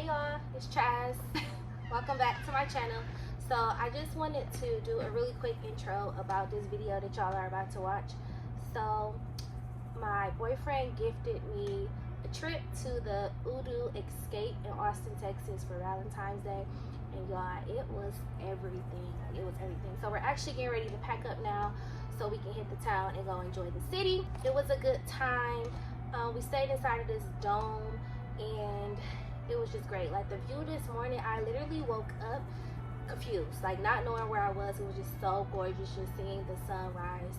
Hey y'all, it's Chaz. Welcome back to my channel. So I just wanted to do a really quick intro about this video that y'all are about to watch. So my boyfriend gifted me a trip to the Udoscape in Austin, Texas for Valentine's Day. And y'all, it was everything. It was everything. So we're actually getting ready to pack up now so we can hit the town and go enjoy the city. It was a good time. We stayed inside of this dome and it was just great. Like the view this morning, I literally woke up confused, like not knowing where I was. It was just so gorgeous, just seeing the sunrise.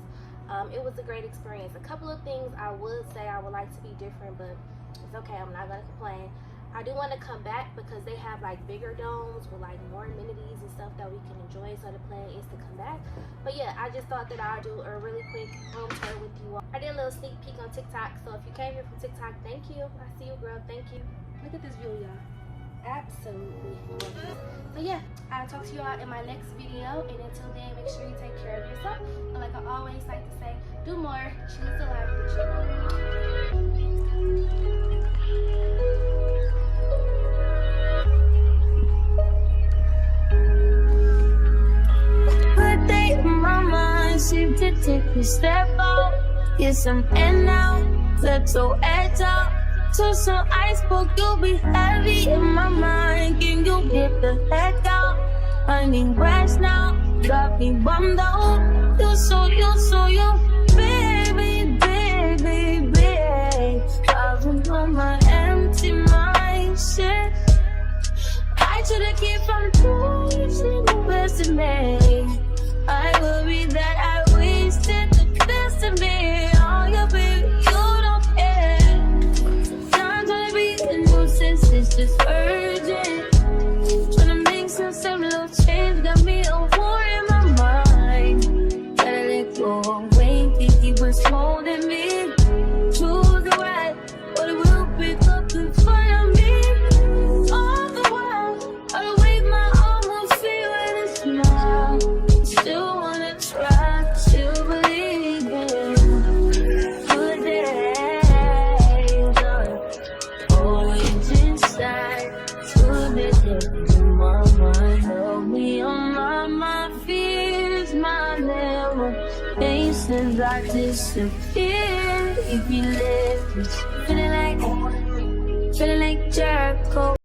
It was a great experience. A couple of things I would say I would like to be different, but it's okay, I'm not gonna complain. I do want to come back because they have like bigger domes with like more amenities and stuff that we can enjoy, so the plan is to come back. But yeah, I just thought that I'll do a really quick home tour with you all. I did a little sneak peek on TikTok, so if you came here from TikTok, thank you. I see you, girl, thank you. Look at this view, y'all. Absolutely gorgeous. So yeah, I'll talk to you all in my next video, and until then, make sure you take care of yourself. And like I always like to say, do more, choose to life that you Good day in my mind, seem to take a step out. Get some air now, let your edge out. To some iceberg, you'll be heavy in my mind. Can you get the heck out? I need rest now, got me bummed out. You baby, baby, baby. Driving on my empty mind, shit. I should've kept from pushing the best of me. I worry that I wasted the best of me. Oh, yeah, baby, you don't care. It's just urgent. Tryna make some little change. Got me a war in my mind. Gotta let go away. Think he was holding me. Choose the right, but it will pick up in front of me. All the while, I wave my almost feel and a smile. Still wanna try to believe in good days. Always inside, good days in my mind. Help me on my fears, my limitations. I disappear if you live. Feeling like Jericho.